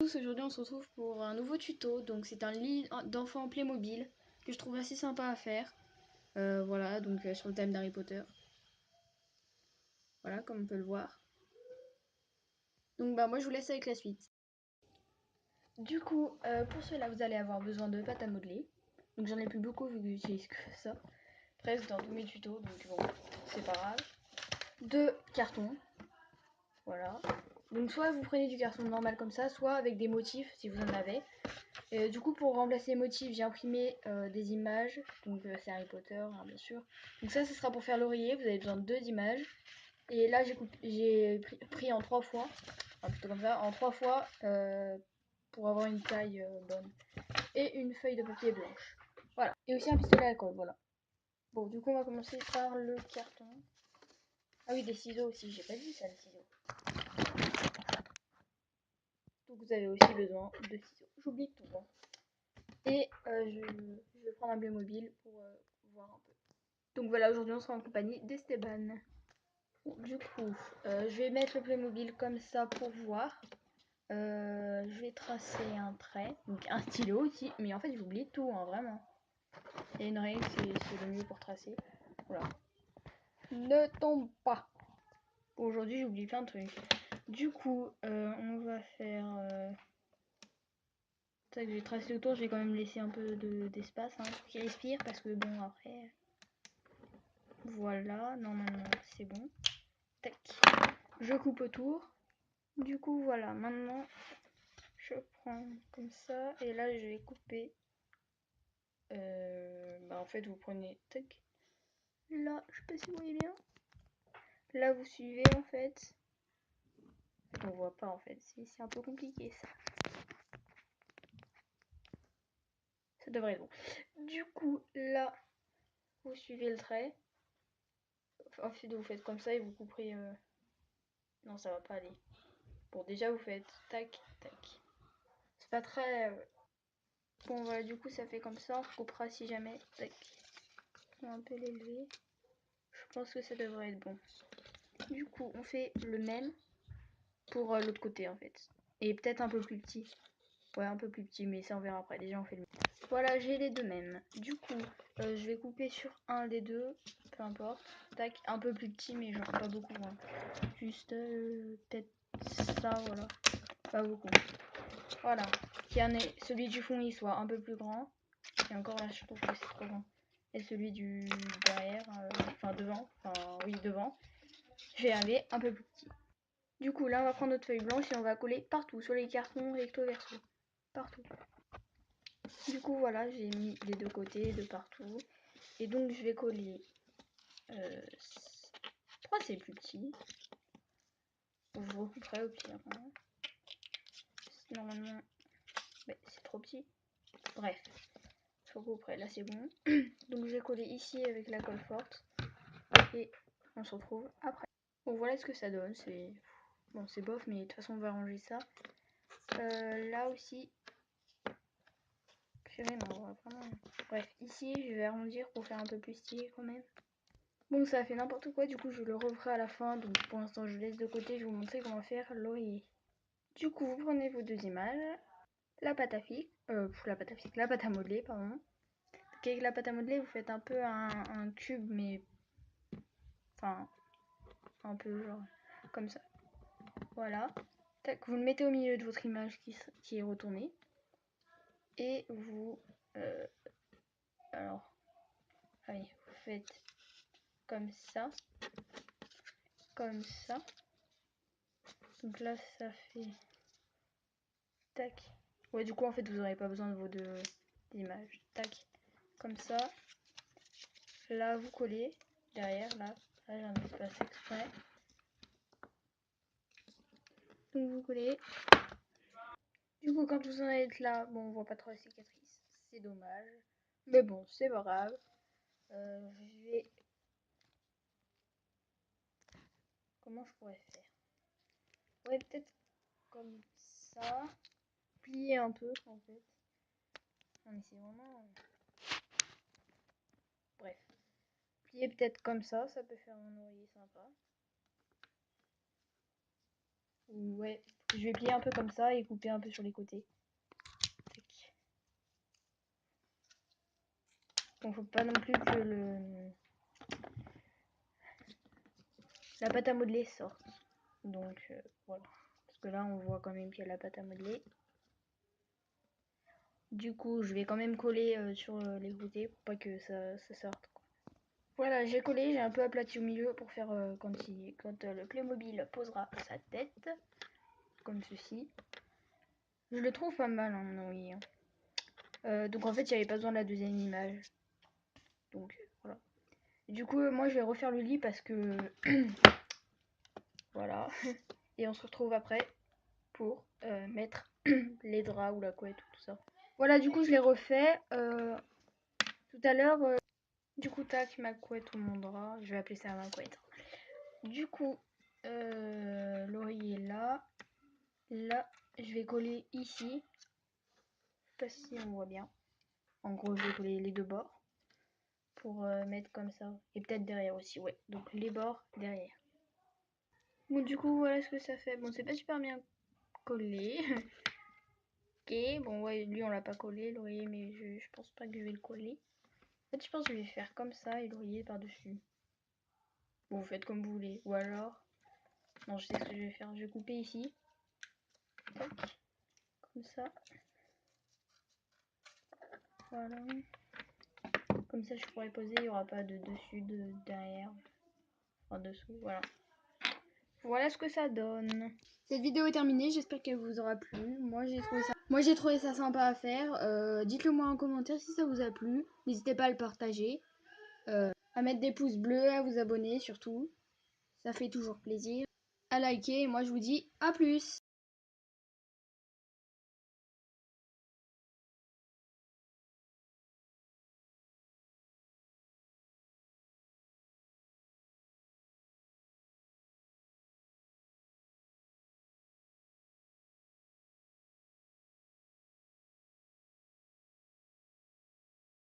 Aujourd'hui on se retrouve pour un nouveau tuto, donc c'est un lit d'enfant Playmobil que je trouve assez sympa à faire. Voilà, donc sur le thème d'Harry Potter. Voilà, comme on peut le voir. Donc bah moi je vous laisse avec la suite. Du coup, pour cela vous allez avoir besoin de pâte à modeler. Donc j'en ai plus beaucoup vu que j'utilise que ça. Presque dans tous mes tutos, donc bon, c'est pas grave. De carton. Voilà. Donc soit vous prenez du carton normal comme ça, soit avec des motifs si vous en avez. Du coup pour remplacer les motifs j'ai imprimé des images, donc c'est Harry Potter hein, bien sûr. Donc ça ce sera pour faire l'oreiller, vous avez besoin de 2 images. Et là j'ai pris en 3 fois, enfin plutôt comme ça, en 3 fois pour avoir une taille bonne. Et une feuille de papier blanche. Voilà. Et aussi un pistolet à alcool, voilà. Bon du coup on va commencer par le carton. Ah oui des ciseaux aussi, j'ai pas dit ça les ciseaux. Donc vous avez aussi besoin de ciseaux. J'oublie tout. Hein. Et je vais prendre un Playmobil pour voir un peu. Donc voilà, aujourd'hui on sera en compagnie d'Esteban. Bon, du coup, je vais mettre le Playmobil comme ça pour voir. Je vais tracer un trait, donc un stylo aussi. Mais en fait j'oublie tout, hein, vraiment. Et une règle, c'est le mieux pour tracer. Voilà. Ne tombe pas. Aujourd'hui j'oublie plein de trucs. Du coup, on va faire... ça que je vais tracer autour, je vais quand même laisser un peu d'espace hein, pour qu'il respire parce que bon après... Voilà, normalement c'est bon. Tac. Je coupe autour. Du coup voilà, maintenant je prends comme ça et là je vais couper. En fait vous prenez tac. Là, je sais pas si vous voyez bien. Là vous suivez en fait. On voit pas en fait, c'est un peu compliqué ça. Ça devrait être bon. Du coup là, vous suivez le trait. Ensuite vous faites comme ça et vous couperez. Non ça va pas aller. Bon déjà vous faites tac tac. C'est pas très... Bon voilà, du coup ça fait comme ça, on recoupera si jamais. Tac. On va un peu l'élever. Je pense que ça devrait être bon. Du coup on fait le même pour l'autre côté en fait. Et peut-être un peu plus petit. Ouais un peu plus petit mais ça on verra après. Déjà on fait le même. Voilà j'ai les deux mêmes. Du coup je vais couper sur un des deux. Peu importe. Tac, un peu plus petit mais genre pas beaucoup. Hein. Juste peut-être ça voilà. Pas beaucoup. Voilà. Qu'il y en ait, celui du fond il soit un peu plus grand. Et encore là je trouve que c'est trop grand. Et celui du derrière, enfin devant, enfin oui devant, je vais aller un peu plus petit. Du coup là on va prendre notre feuille blanche et on va coller partout, sur les cartons, recto verso, partout. Du coup voilà j'ai mis les deux côtés de partout. Et donc je vais coller 3 c'est plus petit. Je recouperai au pire. Hein. Normalement c'est trop petit. Bref. Je recouperai, là c'est bon. Donc je vais coller ici avec la colle forte. Et on se retrouve après. Bon voilà ce que ça donne. C'est bon c'est bof mais de toute façon on va ranger ça. Là aussi. Purée non on va vraiment... Bref ici je vais arrondir pour faire un peu plus stylé quand même. Bon ça a fait n'importe quoi du coup je le referai à la fin. Donc pour l'instant je laisse de côté. Je vais vous montrer comment faire l'oreiller. Du coup vous prenez vos deux images. La pâte à fixe. La pâte à modeler pardon. Donc avec la pâte à modeler vous faites un peu un cube mais... Enfin... Un peu genre comme ça. Voilà. Tac, vous le mettez au milieu de votre image qui est retournée. Et vous... alors, allez, vous faites comme ça. Comme ça. Donc là, ça fait... Tac. Ouais, du coup, en fait, vous n'aurez pas besoin de vos deux images. Tac. Comme ça. Là, vous collez. Derrière, là. Là, j'ai un espace exprès. Donc, vous collez. Du coup, quand vous en êtes là, bon, on voit pas trop la cicatrice. C'est dommage. Mais bon, c'est pas grave. Je vais... Comment je pourrais faire? Ouais, peut-être comme ça. Plier un peu, en fait. Non, mais c'est vraiment... Bref. Plier peut-être comme ça peut faire un oreiller sympa. Ou ouais, Je vais plier un peu comme ça et couper un peu sur les côtés. Tac. Bon, faut pas non plus que la pâte à modeler sorte. Donc voilà. Parce que là on voit quand même qu'il y a la pâte à modeler. Du coup je vais quand même coller sur les côtés pour pas que ça sorte, quoi. Voilà, j'ai collé, j'ai un peu aplati au milieu pour faire quand le Playmobil posera sa tête. Comme ceci. Je le trouve pas mal, hein, oui. Donc en fait il n'y avait pas besoin de la deuxième image. Donc voilà. Du coup moi je vais refaire le lit parce que voilà. Et on se retrouve après pour mettre les draps ou la couette ou tout ça. Voilà, du coup je l'ai refait tout à l'heure. Du coup tac, ma couette ou mon drap, je vais appeler ça ma couette. Du coup l'oreiller là. Là je vais coller ici. Je sais pas si on voit bien. En gros je vais coller les deux bords pour mettre comme ça. Et peut-être derrière aussi, ouais. Donc les bords derrière. Bon du coup voilà ce que ça fait. Bon c'est pas super bien collé. Ok, bon ouais lui on l'a pas collé l'oreiller, mais je pense pas que je vais le coller. En fait je pense que je vais faire comme ça et l'oreiller par dessus. Bon vous faites comme vous voulez. Ou alors, non je sais ce que je vais faire. Je vais couper ici. Tac. Comme ça. Voilà. Comme ça je pourrais poser, il n'y aura pas de dessus, de derrière. En dessous, voilà. Voilà ce que ça donne. Cette vidéo est terminée, j'espère qu'elle vous aura plu. Moi j'ai trouvé ça sympa à faire. Dites-le moi en commentaire si ça vous a plu. N'hésitez pas à le partager. À mettre des pouces bleus, à vous abonner surtout. Ça fait toujours plaisir. À liker et moi je vous dis à plus.